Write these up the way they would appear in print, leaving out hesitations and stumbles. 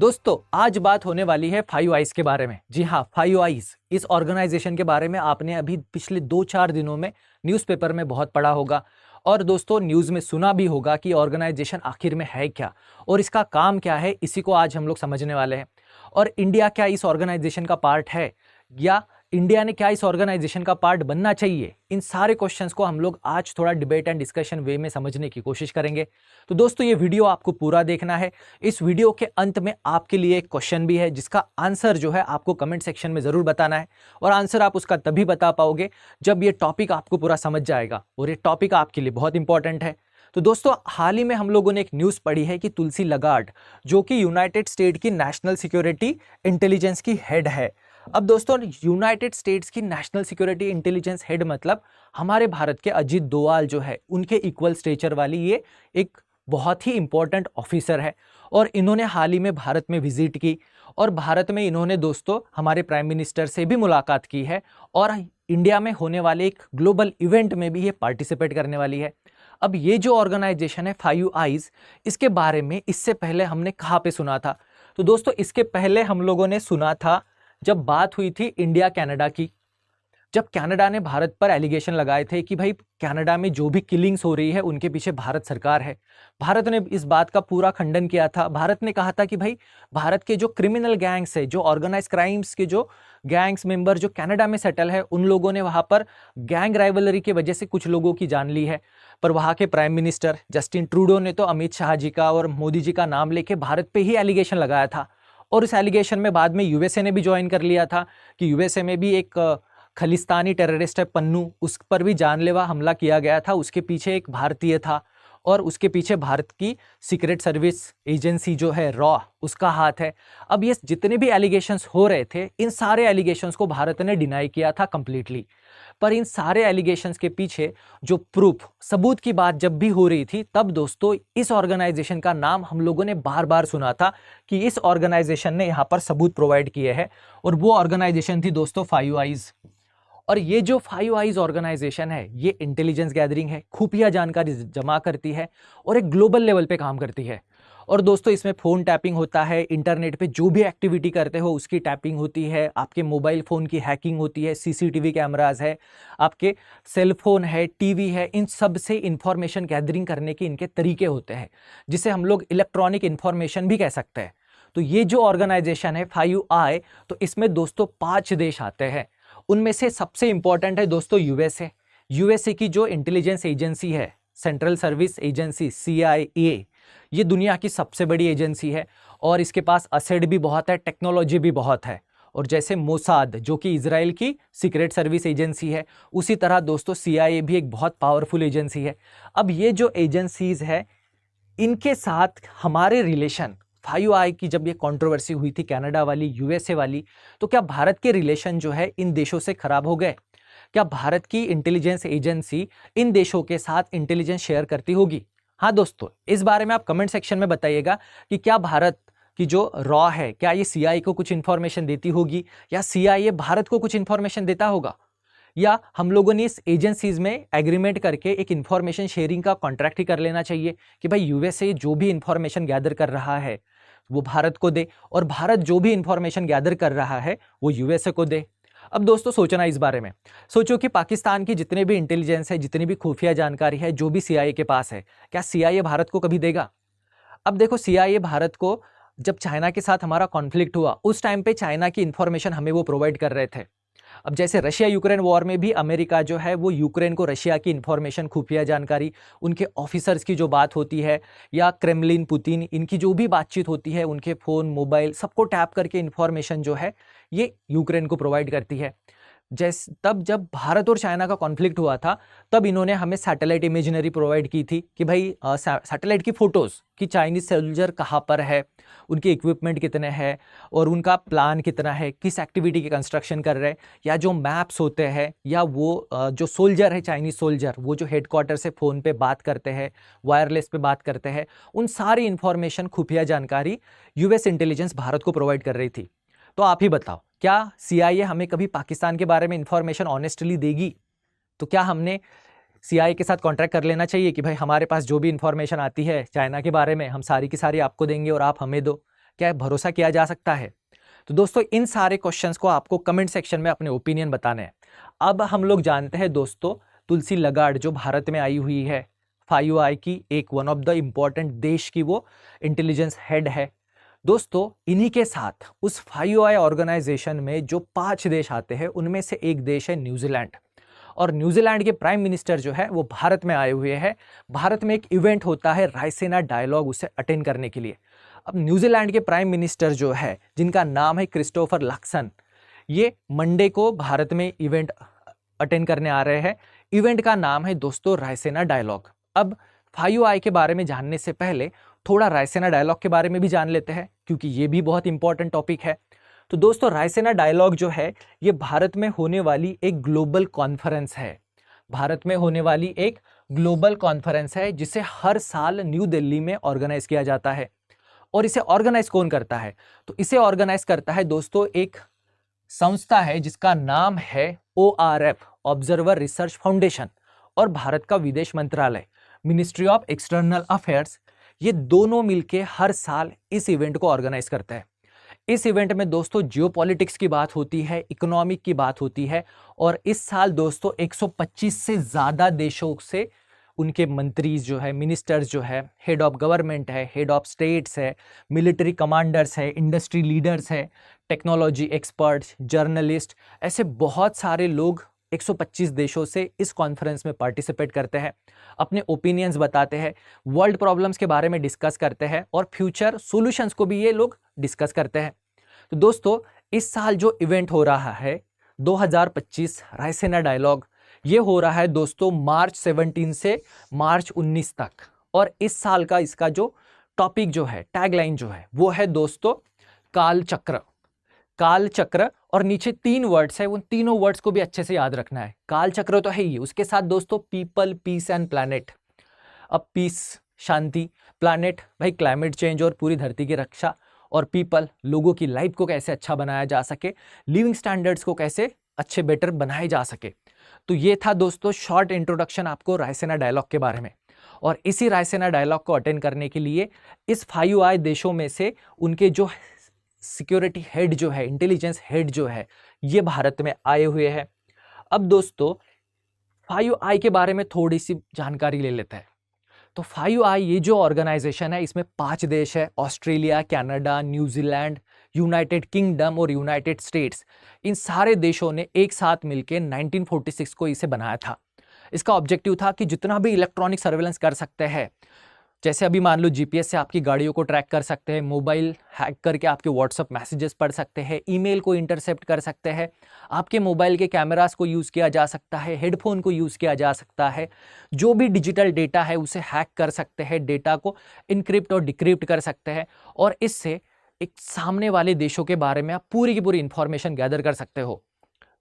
दोस्तों आज बात होने वाली है फाइव आइज के बारे में। जी हाँ, फाइव आइज इस ऑर्गेनाइजेशन के बारे में आपने अभी पिछले 2-4 दिनों में न्यूज़पेपर में बहुत पढ़ा होगा और दोस्तों न्यूज़ में सुना भी होगा कि ऑर्गेनाइजेशन आखिर में है क्या और इसका काम क्या है। इसी को आज हम लोग समझने वाले हैं। और इंडिया क्या इस ऑर्गेनाइजेशन का पार्ट है या इंडिया ने क्या इस ऑर्गेनाइजेशन का पार्ट बनना चाहिए, इन सारे क्वेश्चंस को हम लोग आज थोड़ा डिबेट एंड डिस्कशन वे में समझने की कोशिश करेंगे। तो दोस्तों ये वीडियो आपको पूरा देखना है। इस वीडियो के अंत में आपके लिए एक क्वेश्चन भी है जिसका आंसर जो है आपको कमेंट सेक्शन में जरूर बताना है और आंसर आप उसका तभी बता पाओगे जब ये टॉपिक आपको पूरा समझ जाएगा और ये टॉपिक आपके लिए बहुत इंपॉर्टेंट है। तो दोस्तों हाल ही में हम लोगों ने एक न्यूज़ पढ़ी है कि तुलसी लगार्ड जो कि यूनाइटेड स्टेट की नेशनल सिक्योरिटी इंटेलिजेंस की हेड है। अब दोस्तों यूनाइटेड स्टेट्स की नेशनल सिक्योरिटी इंटेलिजेंस हेड मतलब हमारे भारत के अजीत डोवाल जो है उनके इक्वल स्टेचर वाली ये एक बहुत ही इंपॉर्टेंट ऑफिसर है और इन्होंने हाल ही में भारत में विजिट की और भारत में इन्होंने दोस्तों हमारे प्राइम मिनिस्टर से भी मुलाकात की है और इंडिया में होने वाले एक ग्लोबल इवेंट में भी ये पार्टिसिपेट करने वाली है। अब ये जो ऑर्गेनाइजेशन है फाइव आइज, इसके बारे में इससे पहले हमने कहाँ पे सुना था? तो दोस्तों इसके पहले हम लोगों ने सुना था जब बात हुई थी इंडिया कनाडा की, जब कनाडा ने भारत पर एलिगेशन लगाए थे कि भाई कनाडा में जो भी किलिंग्स हो रही है उनके पीछे भारत सरकार है। भारत ने इस बात का पूरा खंडन किया था। भारत ने कहा था कि भाई भारत के जो क्रिमिनल गैंग्स है, जो ऑर्गेनाइज क्राइम्स के जो गैंग्स मेंबर जो कनाडा में सेटल है, उन लोगों ने वहां पर गैंग राइवलरी की वजह से कुछ लोगों की जान ली है। पर वहां के प्राइम मिनिस्टर जस्टिन ट्रूडो ने तो अमित शाह जी का और मोदी जी का नाम लेके भारत पे ही एलिगेशन लगाया था और इस एलिगेशन में बाद में यूएसए ने भी ज्वाइन कर लिया था कि यूएसए में भी एक खलिस्तानी टेररिस्ट है पन्नू, उस पर भी जानलेवा हमला किया गया था। उसके पीछे एक भारतीय था और उसके पीछे भारत की सीक्रेट सर्विस एजेंसी जो है रॉ, उसका हाथ है। अब ये जितने भी एलिगेशंस हो रहे थे, इन सारे एलिगेशंस को भारत ने डिनाई किया था कंप्लीटली। पर इन सारे एलिगेशंस के पीछे जो प्रूफ, सबूत की बात जब भी हो रही थी, तब दोस्तों इस ऑर्गेनाइजेशन का नाम हम लोगों ने बार बार सुना था कि इस ऑर्गेनाइजेशन ने यहाँ पर सबूत प्रोवाइड किए हैं और वो ऑर्गेनाइजेशन थी दोस्तों फाइव आइज। और ये जो फाइव आइज ऑर्गेनाइजेशन है ये इंटेलिजेंस गैदरिंग है, खुफिया जानकारी जमा करती है और एक ग्लोबल लेवल पे काम करती है। और दोस्तों इसमें फ़ोन टैपिंग होता है, इंटरनेट पे जो भी एक्टिविटी करते हो उसकी टैपिंग होती है, आपके मोबाइल फ़ोन की हैकिंग होती है, सीसीटीवी कैमराज है, आपके सेल फोन है, टीवी है, इन सब से इंफॉर्मेशन गैदरिंग करने के इनके तरीके होते हैं जिसे हम लोग इलेक्ट्रॉनिक इंफॉर्मेशन भी कह सकते हैं। तो ये जो ऑर्गेनाइजेशन है फाइव आई, तो इसमें दोस्तों 5 देश आते हैं। उनमें से सबसे इंपॉर्टेंट है दोस्तों यूएसए। यूएसए की जो इंटेलिजेंस एजेंसी है, सेंट्रल सर्विस एजेंसी CIA, ये दुनिया की सबसे बड़ी एजेंसी है और इसके पास असेट भी बहुत है, टेक्नोलॉजी भी बहुत है। और जैसे मोसाद जो कि इजराइल की सीक्रेट सर्विस एजेंसी है, उसी तरह दोस्तों CIA भी एक बहुत पावरफुल एजेंसी है। अब ये जो एजेंसीज है इनके साथ हमारे रिलेशन, फाइव आई की जब ये कंट्रोवर्सी हुई थी कनाडा वाली, यूएसए वाली, तो क्या भारत के रिलेशन जो है इन देशों से खराब हो गए? क्या भारत की इंटेलिजेंस एजेंसी इन देशों के साथ इंटेलिजेंस शेयर करती होगी? हाँ दोस्तों, इस बारे में आप कमेंट सेक्शन में बताइएगा कि क्या भारत की जो रॉ है क्या ये CIA को कुछ इंफॉर्मेशन देती होगी या CIA भारत को कुछ इंफॉर्मेशन देता होगा, या हम लोगों ने इस एजेंसीज में एग्रीमेंट करके एक इंफॉर्मेशन शेयरिंग का कॉन्ट्रैक्ट ही कर लेना चाहिए कि भाई यूएसए जो भी इंफॉर्मेशन गैदर कर रहा है वो भारत को दे और भारत जो भी इंफॉर्मेशन गैदर कर रहा है वो यूएसए को दे। अब दोस्तों सोचना इस बारे में, सोचो कि पाकिस्तान की जितने भी इंटेलिजेंस है, जितनी भी खुफिया जानकारी है, जो भी CIA के पास है, क्या CIA भारत को कभी देगा? अब देखो CIA भारत को, जब चाइना के साथ हमारा कॉन्फ्लिक्ट हुआ उस टाइम पे चाइना की इंफॉर्मेशन हमें वो प्रोवाइड कर रहे थे। अब जैसे रशिया यूक्रेन वॉर में भी अमेरिका जो है वो यूक्रेन को रशिया की इंफॉर्मेशन, खुफिया जानकारी, उनके ऑफिसर्स की जो बात होती है या क्रेमलिन पुतिन, इनकी जो भी बातचीत होती है, उनके फ़ोन मोबाइल सबको टैप करके इंफॉर्मेशन जो है ये यूक्रेन को प्रोवाइड करती है। तब जब भारत और चाइना का कॉन्फ्लिक्ट हुआ था तब इन्होंने हमें सैटेलाइट इमेजनरी प्रोवाइड की थी कि भाई सैटेलाइट की फ़ोटोज़ कि चाइनीज़ सोल्जर कहाँ पर है, उनके इक्विपमेंट कितने हैं और उनका प्लान कितना है, किस एक्टिविटी की कंस्ट्रक्शन कर रहे हैं, या जो मैप्स होते हैं, या वो जो सोल्जर है चाइनीज़ सोल्जर, वो जो हेडक्वार्टर से फ़ोन पे बात करते हैं, वायरलेस पे बात करते हैं, उन सारी इंफॉर्मेशन, खुफिया जानकारी US इंटेलिजेंस भारत को प्रोवाइड कर रही थी। तो आप ही बताओ, क्या CIA हमें कभी पाकिस्तान के बारे में इंफॉर्मेशन ऑनेस्टली देगी? तो क्या हमने CIA के साथ कॉन्ट्रैक्ट कर लेना चाहिए कि भाई हमारे पास जो भी इंफॉर्मेशन आती है चाइना के बारे में हम सारी की सारी आपको देंगे और आप हमें दो? क्या भरोसा किया जा सकता है? तो दोस्तों इन सारे क्वेश्चंस को आपको कमेंट सेक्शन में अपने ओपिनियन बताने हैं। अब हम लोग जानते हैं दोस्तों, तुलसी लगार्ड जो भारत में आई हुई है, 5i की एक वन ऑफ द इम्पॉर्टेंट देश की वो इंटेलिजेंस हेड है। दोस्तों इन्हीं के साथ उस 5i ऑर्गेनाइजेशन में जो 5 देश आते हैं उनमें से एक देश है न्यूजीलैंड, और न्यूजीलैंड के प्राइम मिनिस्टर जो है वो भारत में आए हुए हैं। भारत में एक इवेंट होता है रायसीना डायलॉग, उसे अटेंड करने के लिए। अब न्यूजीलैंड के प्राइम मिनिस्टर जो है, जिनका नाम है क्रिस्टोफर लक्सन, ये मंडे को भारत में इवेंट अटेंड करने आ रहे हैं। इवेंट का नाम है दोस्तों रायसीना डायलॉग। अब 5i के बारे में जानने से पहले थोड़ा रायसीना डायलॉग के बारे में भी जान लेते हैं, क्योंकि ये भी बहुत इंपॉर्टेंट टॉपिक है। तो दोस्तों रायसीना डायलॉग जो है ये भारत में होने वाली एक ग्लोबल कॉन्फ्रेंस है। भारत में होने वाली एक ग्लोबल कॉन्फ्रेंस है जिसे हर साल न्यू दिल्ली में ऑर्गेनाइज किया जाता है। और इसे ऑर्गेनाइज कौन करता है? तो इसे ऑर्गेनाइज करता है दोस्तों एक संस्था है जिसका नाम है ORF, ऑब्जर्वर रिसर्च फाउंडेशन, और भारत का विदेश मंत्रालय, मिनिस्ट्री ऑफ एक्सटर्नल अफेयर्स, ये दोनों मिलके हर साल इस इवेंट को ऑर्गेनाइज करते हैं। इस इवेंट में दोस्तों जियोपॉलिटिक्स की बात होती है, इकोनॉमिक की बात होती है, और इस साल दोस्तों 125 से ज़्यादा देशों से उनके मंत्री जो है, मिनिस्टर्स जो है, हेड ऑफ गवर्नमेंट है, हेड ऑफ स्टेट्स है, मिलिट्री कमांडर्स है, इंडस्ट्री लीडर्स है, टेक्नोलॉजी एक्सपर्ट्स, जर्नलिस्ट, ऐसे बहुत सारे लोग 125 देशों से इस कॉन्फ्रेंस में पार्टिसिपेट करते हैं, अपने ओपिनियंस बताते हैं, वर्ल्ड प्रॉब्लम्स के बारे में डिस्कस करते हैं, और फ्यूचर सॉल्यूशंस को भी ये लोग डिस्कस करते हैं। तो दोस्तों इस साल जो इवेंट हो रहा है 2025 रायसीना डायलॉग, ये हो रहा है दोस्तों मार्च 17 से मार्च 19 तक। और इस साल का इसका जो टॉपिक जो है, टैगलाइन जो है, वो है दोस्तों काल चक्र। काल चक्र, और नीचे 3 वर्ड्स है, उन तीनों वर्ड्स को भी अच्छे से याद रखना है। काल चक्र तो है ही, उसके साथ दोस्तों पीपल, पीस एंड प्लैनेट। अब पीस शांति, प्लैनेट भाई क्लाइमेट चेंज और पूरी धरती की रक्षा, और पीपल लोगों की लाइफ को कैसे अच्छा बनाया जा सके, लिविंग स्टैंडर्ड्स को कैसे अच्छे बेटर बनाए जा सके। तो ये था दोस्तों शॉर्ट इंट्रोडक्शन आपको रायसीना डायलॉग के बारे में। और इसी रायसीना डायलॉग को अटेंड करने के लिए इस 5i देशों में से उनके जो सिक्योरिटी हेड जो है, इंटेलिजेंस हेड जो है, ये भारत में आए हुए हैं। अब दोस्तों 5i के बारे में थोड़ी सी जानकारी ले लेते हैं। तो 5i ये जो ऑर्गेनाइजेशन है, इसमें 5 देश है, Australia, Canada, New Zealand, United kingdom और यूनाइटेड स्टेट्स। इन सारे देशों ने एक साथ मिलकर 1946 को इसे बनाया था। इसका ऑब्जेक्टिव था कि जितना भी इलेक्ट्रॉनिक सर्वेलेंस कर सकते हैं, जैसे अभी मान लो जीपीएस से आपकी गाड़ियों को ट्रैक कर सकते हैं, मोबाइल हैक करके आपके व्हाट्सएप मैसेजेस पढ़ सकते हैं, ईमेल को इंटरसेप्ट कर सकते हैं, आपके मोबाइल के कैमरास को यूज़ किया जा सकता है, हेडफोन को यूज़ किया जा सकता है, जो भी डिजिटल डेटा है उसे हैक कर सकते हैं, डेटा को इनक्रिप्ट और डिक्रिप्ट कर सकते हैं, और इससे एक सामने वाले देशों के बारे में आप पूरी की पूरी इंफॉर्मेशन गैदर कर सकते हो।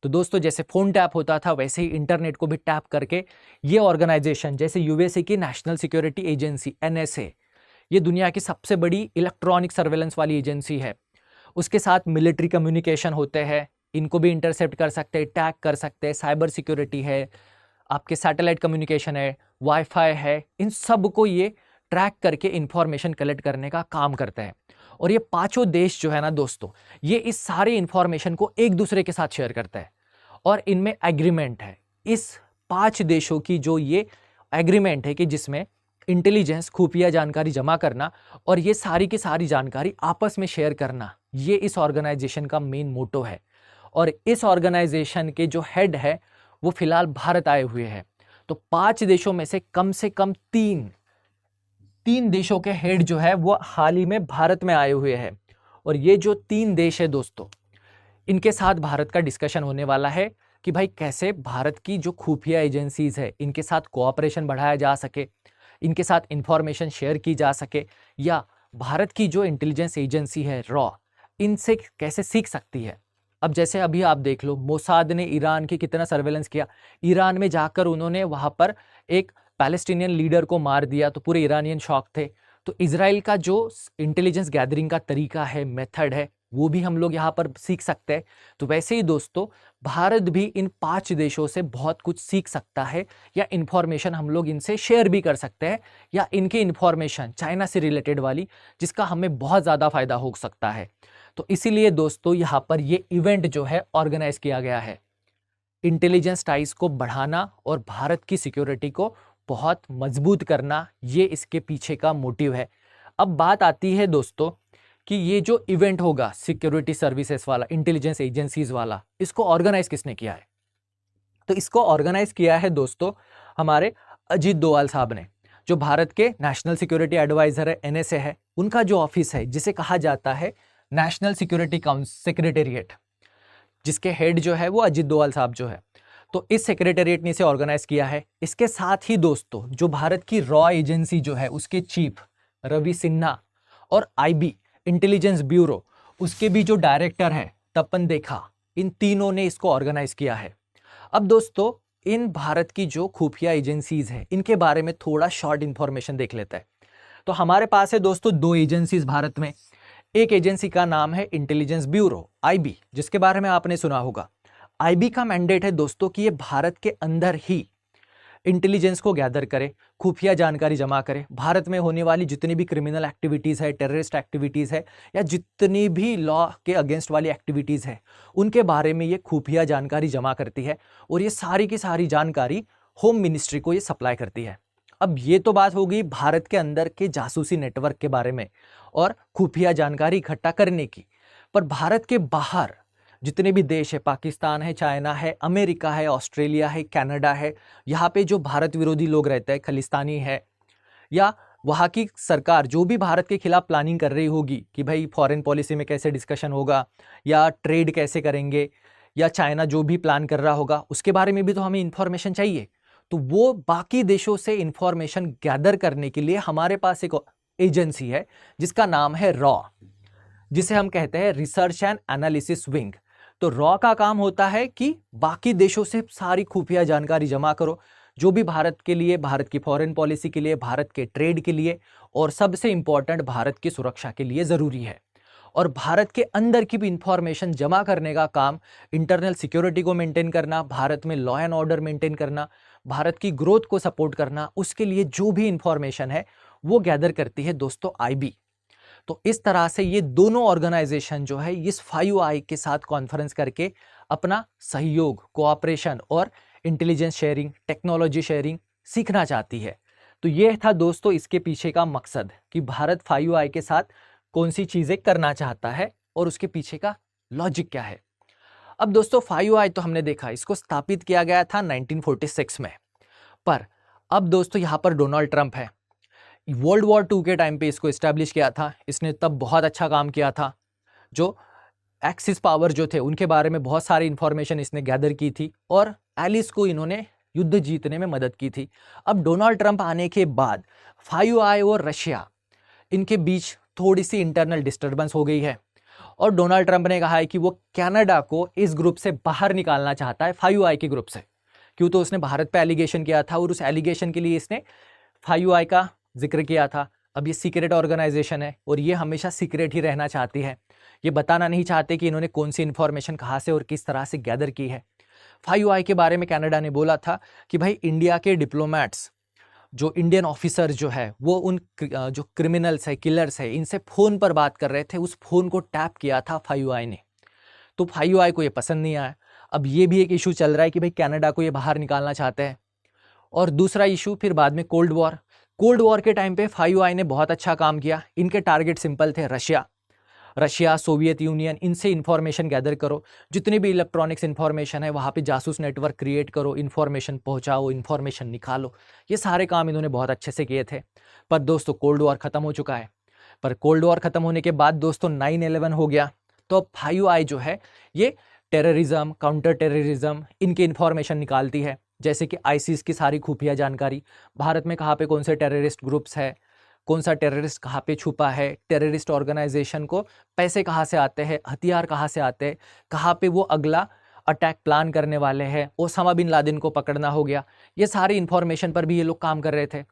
तो दोस्तों जैसे फ़ोन टैप होता था, वैसे ही इंटरनेट को भी टैप करके ये ऑर्गेनाइजेशन, जैसे यूएसए की नेशनल सिक्योरिटी एजेंसी NSA, ये दुनिया की सबसे बड़ी इलेक्ट्रॉनिक सर्वेलेंस वाली एजेंसी है। उसके साथ मिलिट्री कम्युनिकेशन होते हैं, इनको भी इंटरसेप्ट कर सकते हैं, टैग कर सकते हैं, साइबर सिक्योरिटी है, आपके सैटेलाइट कम्युनिकेशन है, वाईफाई है, इन सब को ये ट्रैक करके इंफॉर्मेशन कलेक्ट करने का काम करते हैं। और ये 5 देश जो है ना दोस्तों, ये इस सारे इंफॉर्मेशन को एक दूसरे के साथ शेयर करते हैं, और इनमें एग्रीमेंट है। इस 5 देशों की जो ये एग्रीमेंट है कि जिसमें इंटेलिजेंस, खुफिया जानकारी जमा करना और ये सारी की सारी जानकारी आपस में शेयर करना, ये इस ऑर्गेनाइजेशन का मेन मोटो है। और इस ऑर्गेनाइजेशन के जो हेड है वो फिलहाल भारत आए हुए हैं। तो 5 देशों में से कम 3 देशों के हेड जो है वो हाल ही में भारत में आए हुए हैं। और ये जो 3 देश है दोस्तों, इनके साथ भारत का डिस्कशन होने वाला है कि भाई कैसे भारत की जो खुफिया एजेंसीज है इनके साथ कोऑपरेशन बढ़ाया जा सके, इनके साथ इंफॉर्मेशन शेयर की जा सके, या भारत की जो इंटेलिजेंस एजेंसी है रॉ, इनसे कैसे सीख सकती है। अब जैसे अभी आप देख लो, मोसाद ने ईरान की कितना सर्वेलेंस किया, ईरान में जाकर उन्होंने वहाँ पर एक पैलेस्टीनियन लीडर को मार दिया, तो पूरे ईरानियन शॉक थे। तो इजराइल का जो इंटेलिजेंस गैदरिंग का तरीका है, मेथड है, वो भी हम लोग यहाँ पर सीख सकते हैं। तो वैसे ही दोस्तों भारत भी इन 5 देशों से बहुत कुछ सीख सकता है, या इंफॉर्मेशन हम लोग इनसे शेयर भी कर सकते हैं, या इनकी इंफॉर्मेशन चाइना से रिलेटेड वाली जिसका हमें बहुत ज़्यादा फायदा हो सकता है। तो इसीलिए दोस्तों यहाँ पर ये इवेंट जो है ऑर्गेनाइज किया गया है। इंटेलिजेंस टाइज को बढ़ाना और भारत की सिक्योरिटी को बहुत मजबूत करना, ये इसके पीछे का मोटिव है। अब बात आती है दोस्तों कि ये जो इवेंट होगा सिक्योरिटी सर्विसेज वाला, इंटेलिजेंस एजेंसीज वाला, इसको ऑर्गेनाइज किसने किया है? तो इसको ऑर्गेनाइज किया है दोस्तों हमारे अजीत डोवाल साहब ने, जो भारत के नेशनल सिक्योरिटी एडवाइजर है, NSA है, उनका जो ऑफिस है जिसे कहा जाता है नेशनल सिक्योरिटी काउंसिल सेक्रेटेरिएट, जिसके हेड जो है वो अजीत डोवाल साहब जो है। तो इस सेक्रेटेरिएट ने इसे ऑर्गेनाइज किया है। इसके साथ ही दोस्तों जो भारत की रॉ एजेंसी जो है उसके चीफ रवि सिन्हा और IB इंटेलिजेंस ब्यूरो, उसके भी जो डायरेक्टर है तपन देखा, इन तीनों ने इसको ऑर्गेनाइज किया है। अब दोस्तों इन भारत की जो खुफिया एजेंसीज है इनके बारे में थोड़ा शॉर्ट इंफॉर्मेशन देख लेते हैं। तो हमारे पास है दोस्तों 2 एजेंसीज भारत में। एक एजेंसी का नाम है इंटेलिजेंस ब्यूरो IB, जिसके बारे में आपने सुना होगा। IB का मैंडेट है दोस्तों कि ये भारत के अंदर ही इंटेलिजेंस को गैदर करे, खुफिया जानकारी जमा करे, भारत में होने वाली जितनी भी क्रिमिनल एक्टिविटीज़ है, टेररिस्ट एक्टिविटीज़ है, या जितनी भी लॉ के अगेंस्ट वाली एक्टिविटीज़ है, उनके बारे में ये खुफिया जानकारी जमा करती है और ये सारी की सारी जानकारी होम मिनिस्ट्री को ये सप्लाई करती है। अब ये तो बात हो गई भारत के अंदर के जासूसी नेटवर्क के बारे में और खुफिया जानकारी इकट्ठा करने की। पर भारत के बाहर जितने भी देश है, पाकिस्तान है, चाइना है, अमेरिका है, ऑस्ट्रेलिया है, कनाडा है, यहाँ पे जो भारत विरोधी लोग रहते हैं, खलिस्तानी है, या वहाँ की सरकार जो भी भारत के खिलाफ प्लानिंग कर रही होगी कि भाई फॉरेन पॉलिसी में कैसे डिस्कशन होगा, या ट्रेड कैसे करेंगे, या चाइना जो भी प्लान कर रहा होगा उसके बारे में भी तो हमें इंफॉर्मेशन चाहिए। तो वो बाकी देशों से इंफॉर्मेशन गैदर करने के लिए हमारे पास एक एजेंसी है जिसका नाम है रॉ, जिसे हम कहते हैं रिसर्च एंड एनालिसिस विंग। तो रॉ का काम होता है कि बाकी देशों से सारी खुफिया जानकारी जमा करो, जो भी भारत के लिए, भारत की फॉरेन पॉलिसी के लिए, भारत के ट्रेड के लिए, और सबसे इंपॉर्टेंट भारत की सुरक्षा के लिए ज़रूरी है। और भारत के अंदर की भी इंफॉर्मेशन जमा करने का काम, इंटरनल सिक्योरिटी को मेंटेन करना, भारत में लॉ एंड ऑर्डर मेंटेन करना, भारत की ग्रोथ को सपोर्ट करना, उसके लिए जो भी इंफॉर्मेशन है वो गैदर करती है दोस्तों IB। तो इस तरह से ये दोनों ऑर्गेनाइजेशन जो है इस 5I के साथ कॉन्फ्रेंस करके अपना सहयोग, कोऑपरेशन और इंटेलिजेंस शेयरिंग, टेक्नोलॉजी शेयरिंग सीखना चाहती है। तो ये था दोस्तों इसके पीछे का मकसद कि भारत 5I के साथ कौन सी चीज़ें करना चाहता है और उसके पीछे का लॉजिक क्या है। अब दोस्तों 5I तो हमने देखा, इसको स्थापित किया गया था 1946 में। पर अब दोस्तों यहाँ पर डोनाल्ड ट्रंप है। वर्ल्ड वॉर 2 के टाइम पे इसको इस्टेब्लिश किया था, इसने तब बहुत अच्छा काम किया था। जो एक्सिस पावर जो थे उनके बारे में बहुत सारी इंफॉर्मेशन इसने गैदर की थी और एलिस को इन्होंने युद्ध जीतने में मदद की थी। अब डोनाल्ड ट्रंप आने के बाद 5I और रशिया, इनके बीच थोड़ी सी इंटरनल डिस्टर्बेंस हो गई है और डोनाल्ड ट्रंप ने कहा है कि वो कनाडा को इस ग्रुप से बाहर निकालना चाहता है, 5I के ग्रुप से। क्यों? तो उसने भारत पे एलिगेशन किया था और उस एलिगेशन के लिए इसने 5I का जिक्र किया था। अब ये सीक्रेट ऑर्गेनाइजेशन है और ये हमेशा सीक्रेट ही रहना चाहती है, ये बताना नहीं चाहते कि इन्होंने कौन सी इंफॉर्मेशन कहाँ से और किस तरह से गैदर की है। 5I के बारे में कनाडा ने बोला था कि भाई इंडिया के डिप्लोमेट्स, जो इंडियन ऑफिसर जो है वो उन जो क्रिमिनल्स है, किलर्स है, इनसे फ़ोन पर बात कर रहे थे, उस फ़ोन को टैप किया था 5I ने। तो 5I को ये पसंद नहीं आया। अब ये भी एक इशू चल रहा है कि भाई कनाडा को ये बाहर निकालना चाहते हैं। और दूसरा इशू फिर बाद में कोल्ड वॉर के टाइम पे 5I ने बहुत अच्छा काम किया। इनके टारगेट सिंपल थे, रशिया, सोवियत यूनियन, इनसे इंफॉर्मेशन गैदर करो, जितनी भी इलेक्ट्रॉनिक्स इंफॉर्मेशन है वहाँ पे जासूस नेटवर्क क्रिएट करो, इंफॉर्मेशन पहुँचाओ, इंफॉर्मेशन निकालो। ये सारे काम इन्होंने बहुत अच्छे से किए थे। पर दोस्तों कोल्ड वॉर ख़त्म हो चुका है। पर कोल्ड वॉर ख़त्म होने के बाद दोस्तों 9/11 हो गया। तो अब 5I जो है ये टेररिज्म, काउंटर टेररिज्म, इनकी इंफॉर्मेशन निकालती है, जैसे कि ISIS की सारी खुफिया जानकारी, भारत में कहाँ पे कौन से टेररिस्ट ग्रुप्स है, कौन सा टेररिस्ट कहाँ पे छुपा है, टेररिस्ट ऑर्गेनाइजेशन को पैसे कहाँ से आते हैं, हथियार कहाँ से आते हैं, कहाँ पे वो अगला अटैक प्लान करने वाले हैं, ओसामा बिन लादेन को पकड़ना हो गया। ये सारी इंफॉर्मेशन पर भी ये लोग काम कर रहे थे।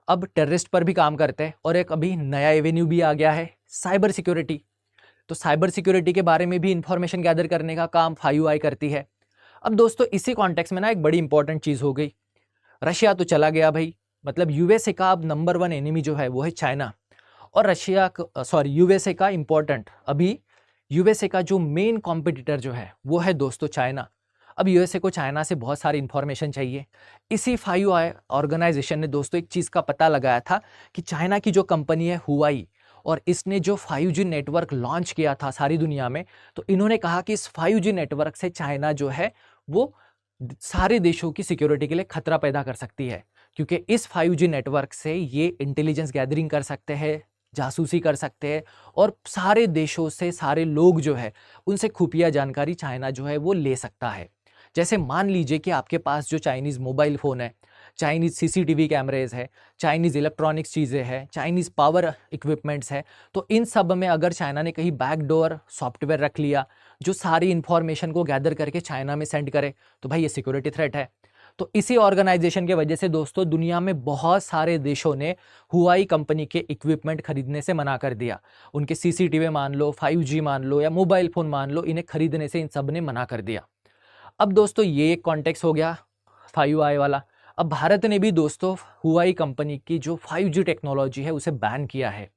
अब टेररिस्ट पर भी काम करते हैं। और एक अभी नया एवेन्यू भी आ गया है, साइबर सिक्योरिटी। तो साइबर सिक्योरिटी के बारे में भी इंफॉर्मेशन गैदर करने का काम 5I करती है। अब दोस्तों इसी कॉन्टेक्स्ट में ना एक बड़ी इंपॉर्टेंट चीज हो गई, रशिया तो चला गया भाई, मतलब यूएसए का अब नंबर 1 एनिमी जो है वो है चाइना। और यूएसए का इंपॉर्टेंट अभी यूएसए का जो मेन कॉम्पिटिटर जो है वो है दोस्तों चाइना। अब यूएसए को चाइना से बहुत सारी इंफॉर्मेशन चाहिए। इसी 5i ऑर्गेनाइजेशन ने दोस्तों एक चीज़ का पता लगाया था कि चाइना की जो कंपनी है हुआई, और इसने जो 5G नेटवर्क लॉन्च किया था सारी दुनिया में, तो इन्होंने कहा कि इस 5G नेटवर्क से चाइना जो है वो सारे देशों की सिक्योरिटी के लिए खतरा पैदा कर सकती है, क्योंकि इस 5G नेटवर्क से ये इंटेलिजेंस गैदरिंग कर सकते हैं, जासूसी कर सकते हैं, और सारे देशों से सारे लोग जो है उनसे खुफिया जानकारी चाइना जो है वो ले सकता है। जैसे मान लीजिए कि आपके पास जो चाइनीज़ मोबाइल फ़ोन है, चाइनीज़ सीसीटीवी कैमरेज है, चाइनीज़ इलेक्ट्रॉनिक्स चीज़ें हैं, चाइनीज़ पावर इक्विपमेंट्स है, तो इन सब में अगर चाइना ने कहीं बैकडोर सॉफ्टवेयर रख लिया जो सारी इंफॉर्मेशन को गैदर करके चाइना में सेंड करे, तो भाई ये सिक्योरिटी थ्रेट है। तो इसी ऑर्गेनाइजेशन की वजह से दोस्तों दुनिया में बहुत सारे देशों ने हुआई कंपनी के इक्विपमेंट खरीदने से मना कर दिया। उनके सीसीटीवी मान लो, 5G मान लो, या मोबाइल फ़ोन मान लो, इन्हें खरीदने से इन सब ने मना कर दिया। अब दोस्तों ये एक कॉन्टेक्स्ट हो गया 5i वाला। अब भारत ने भी दोस्तों हुआई कंपनी की जो 5G टेक्नोलॉजी है उसे बैन किया है।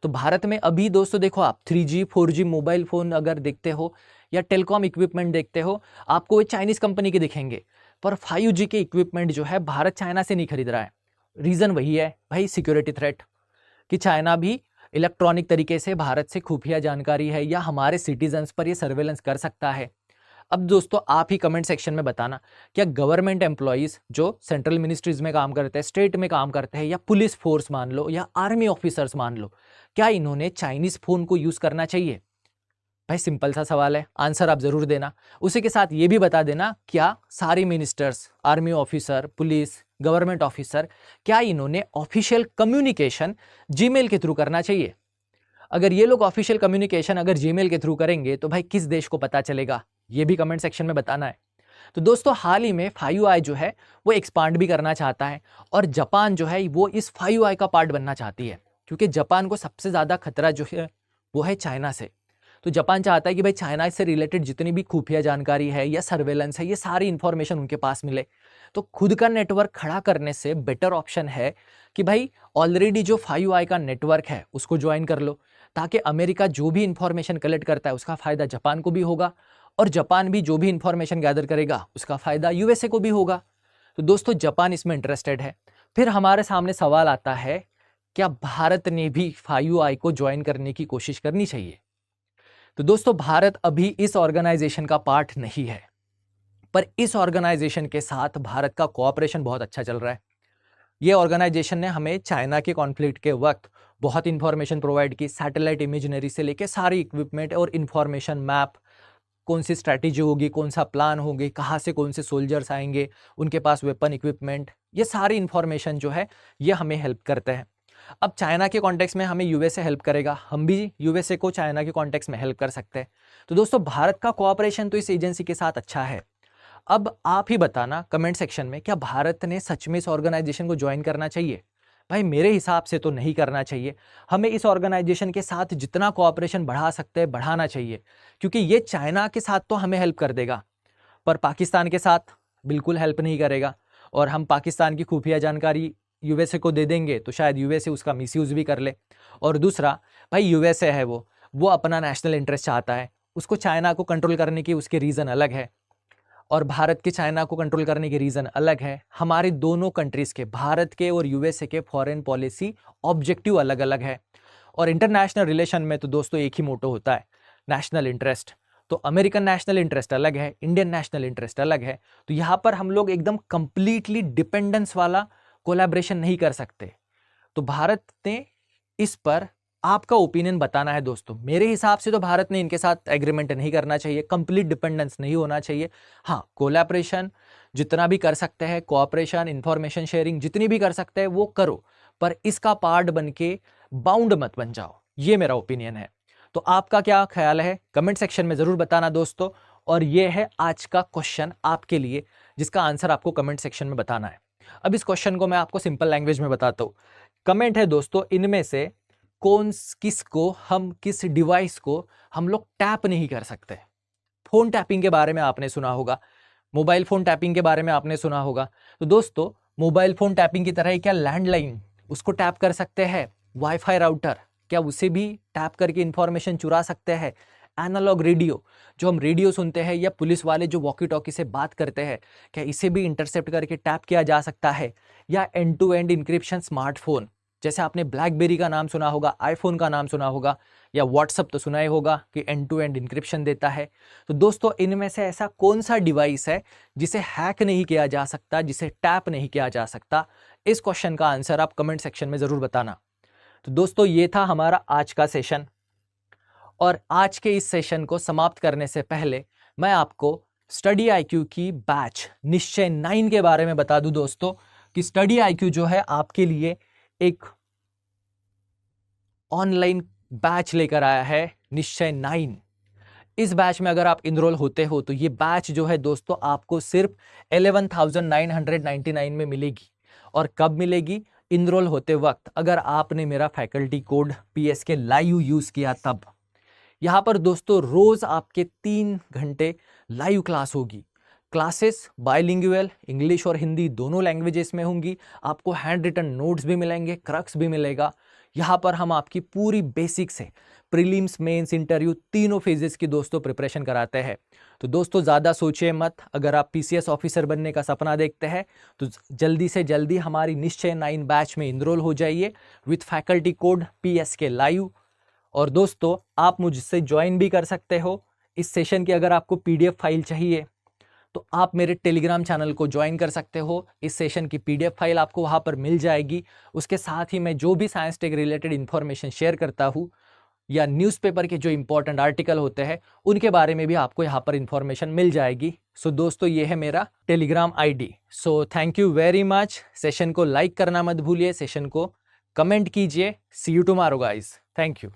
तो भारत में अभी दोस्तों देखो, आप 3G 4G मोबाइल फ़ोन अगर देखते हो या टेलीकॉम इक्विपमेंट देखते हो, आपको वो चाइनीज़ कंपनी के दिखेंगे, पर 5G के इक्विपमेंट जो है भारत चाइना से नहीं खरीद रहा है। रीज़न वही है भाई, सिक्योरिटी थ्रेट, कि चाइना भी इलेक्ट्रॉनिक तरीके से भारत से खुफिया जानकारी है या हमारे सिटीजन्स पर ये सर्वेलेंस कर सकता है। अब दोस्तों आप ही कमेंट सेक्शन में बताना, क्या गवर्नमेंट एम्प्लॉयज़ जो सेंट्रल मिनिस्ट्रीज में काम करते हैं, स्टेट में काम करते हैं, या पुलिस फोर्स मान लो, या आर्मी ऑफिसर्स मान लो, क्या इन्होंने चाइनीज़ फ़ोन को यूज़ करना चाहिए? भाई सिंपल सा सवाल है, आंसर आप ज़रूर देना। उसी के साथ ये भी बता देना, क्या सारे ministers, army officer, police, government officer, क्या इन्होंने ऑफिशियल कम्युनिकेशन जीमेल के थ्रू करना चाहिए? अगर ये लोग ऑफिशियल कम्युनिकेशन अगर जीमेल के थ्रू करेंगे तो भाई किस देश को पता चलेगा? ये भी कमेंट सेक्शन में बताना है। तो दोस्तों हाल ही में 5i जो है वो एक्सपांड भी करना चाहता है, और जापान जो है वो इस 5i का पार्ट बनना चाहती है, क्योंकि जापान को सबसे ज़्यादा खतरा जो है वो है चाइना से। तो जापान चाहता है कि भाई चाइना से रिलेटेड जितनी भी खुफिया जानकारी है या सर्वेलेंस है, ये सारी इंफॉर्मेशन उनके पास मिले। तो खुद का नेटवर्क खड़ा करने से बेटर ऑप्शन है कि भाई ऑलरेडी जो 5i का नेटवर्क है उसको ज्वाइन कर लो, ताकि अमेरिका जो भी इंफॉर्मेशन कलेक्ट करता है उसका फ़ायदा जापान को भी होगा, और जापान भी जो भी इंफॉर्मेशन गैदर करेगा उसका फ़ायदा यूएसए को भी होगा। तो दोस्तों जापान इसमें इंटरेस्टेड है। फिर हमारे सामने सवाल आता है, क्या भारत ने भी 5i को ज्वाइन करने की कोशिश करनी चाहिए? तो दोस्तों भारत अभी इस ऑर्गेनाइजेशन का पार्ट नहीं है, पर इस ऑर्गेनाइजेशन के साथ भारत का कोऑपरेशन बहुत अच्छा चल रहा है। ये ऑर्गेनाइजेशन ने हमें चाइना के कॉन्फ्लिक्ट के वक्त बहुत इंफॉर्मेशन प्रोवाइड की, सैटेलाइट इमेजनरी से लेके सारी इक्विपमेंट और इंफॉर्मेशन मैप, कौन सी स्ट्रैटेजी होगी, कौन सा प्लान होगी, कहाँ से कौन से सोल्जर्स आएंगे, उनके पास वेपन इक्विपमेंट, ये सारी इंफॉर्मेशन जो है ये हमें हेल्प करते हैं। अब चाइना के कॉन्टेक्स्ट में हमें यूएसए हेल्प करेगा, हम भी यूएसए को चाइना के कॉन्टेक्स्ट में हेल्प कर सकते हैं। तो दोस्तों भारत का कोऑपरेशन तो इस एजेंसी के साथ अच्छा है। अब आप ही बताना कमेंट सेक्शन में, क्या भारत ने सच में इस ऑर्गेनाइजेशन को ज्वाइन करना चाहिए? भाई मेरे हिसाब से तो नहीं करना चाहिए। हमें इस ऑर्गेनाइजेशन के साथ जितना कोऑपरेशन बढ़ा सकते हैं बढ़ाना चाहिए, क्योंकि ये चाइना के साथ तो हमें हेल्प कर देगा, पर पाकिस्तान के साथ बिल्कुल हेल्प नहीं करेगा। और हम पाकिस्तान की खुफिया जानकारी यूएसए को दे देंगे तो शायद यूएसए उसका मिसयूज़ भी कर ले। और दूसरा, भाई यूएसए है वो अपना नेशनल इंटरेस्ट चाहता है, उसको चाइना को कंट्रोल करने की उसके रीज़न अलग है, और भारत के चाइना को कंट्रोल करने के रीज़न अलग है। हमारे दोनों कंट्रीज़ के, भारत के और यूएसए के फॉरेन पॉलिसी ऑब्जेक्टिव अलग अलग है। और इंटरनेशनल रिलेशन में तो दोस्तों एक ही मोटो होता है, नेशनल इंटरेस्ट। तो अमेरिकन नेशनल इंटरेस्ट अलग है, इंडियन नेशनल इंटरेस्ट अलग है। तो यहाँ पर हम लोग एकदम कंप्लीटली डिपेंडेंस वाला कोलैबोरेशन नहीं कर सकते। तो भारत ने इस पर आपका ओपिनियन बताना है दोस्तों। मेरे हिसाब से तो भारत ने इनके साथ एग्रीमेंट नहीं करना चाहिए, कंप्लीट डिपेंडेंस नहीं होना चाहिए। हाँ, कोलैबोरेशन जितना भी कर सकते हैं, कोऑपरेशन, इंफॉर्मेशन शेयरिंग जितनी भी कर सकते हैं वो करो, पर इसका पार्ट बन के बाउंड मत बन जाओ। ये मेरा ओपिनियन है। तो आपका क्या ख्याल है कमेंट सेक्शन में ज़रूर बताना दोस्तों। और ये है आज का क्वेश्चन आपके लिए, जिसका आंसर आपको कमेंट सेक्शन में बताना है। अब इस क्वेश्चन को मैं आपको सिंपल लैंग्वेज में बताता हूँ। कमेंट है दोस्तों, इनमें से किस डिवाइस को हम लोग टैप नहीं कर सकते। फोन टैपिंग के बारे में आपने सुना होगा, मोबाइल फ़ोन टैपिंग के बारे में आपने सुना होगा। तो दोस्तों मोबाइल फ़ोन टैपिंग की तरह ही क्या लैंडलाइन उसको टैप कर सकते हैं? वाईफाई राउटर क्या उसे भी टैप करके इंफॉर्मेशन चुरा सकते हैं? एनालॉग रेडियो जो हम रेडियो सुनते हैं या पुलिस वाले जो वॉकी टॉकी से बात करते हैं, क्या इसे भी इंटरसेप्ट करके टैप किया जा सकता है? या end to end encryption smartphone, जैसे आपने ब्लैकबेरी का नाम सुना होगा, आईफोन का नाम सुना होगा, या व्हाट्सअप तो सुना ही होगा कि एंड टू एंड इंक्रिप्शन देता है। तो दोस्तों इनमें से ऐसा कौन सा डिवाइस है जिसे हैक नहीं किया जा सकता, जिसे टैप नहीं किया जा सकता? इस क्वेश्चन का आंसर आप कमेंट सेक्शन में जरूर बताना। तो दोस्तों ये था हमारा आज का सेशन, और आज के इस सेशन को समाप्त करने से पहले मैं आपको स्टडी आईक्यू की बैच निश्चय 9 के बारे में बता दूं दोस्तों, कि स्टडी आईक्यू जो है आपके लिए एक ऑनलाइन बैच लेकर आया है, निश्चय 9। इस बैच में अगर आप इनरोल होते हो तो ये बैच जो है दोस्तों आपको सिर्फ 11,999 में मिलेगी। और कब मिलेगी? इनरोल होते वक्त, अगर आपने मेरा faculty code PSK live use किया तब। यहाँ पर दोस्तों रोज आपके 3 घंटे लाइव क्लास होगी। क्लासेस बाइलिंगुअल इंग्लिश और हिंदी दोनों लैंग्वेजेस में होंगी। आपको हैंड रिटन नोट्स भी मिलेंगे, क्रक्स भी मिलेगा। यहाँ पर हम आपकी पूरी बेसिक से प्रीलिम्स, मेंस, इंटरव्यू तीनों फेजेस की दोस्तों प्रिपरेशन कराते हैं। तो दोस्तों ज़्यादा सोचिए मत, अगर आप PCS ऑफिसर बनने का सपना देखते हैं तो जल्दी से जल्दी हमारी निश्चय 9 बैच में इनरोल हो जाइए with faculty code PSK live. और दोस्तों आप मुझसे ज्वाइन भी कर सकते हो इस सेशन की। अगर आपको PDF फाइल चाहिए तो आप मेरे टेलीग्राम चैनल को ज्वाइन कर सकते हो। इस सेशन की PDF फाइल आपको वहाँ पर मिल जाएगी। उसके साथ ही मैं जो भी science tech related information share करता हूँ या न्यूज़पेपर के जो इंपॉर्टेंट आर्टिकल होते हैं उनके बारे में भी आपको यहाँ पर इंफॉर्मेशन मिल जाएगी। सो दोस्तों ये है मेरा Telegram ID। So thank you very much. Session को लाइक करना मत भूलिए, सेशन को कमेंट कीजिए। See you tomorrow guys, thank you.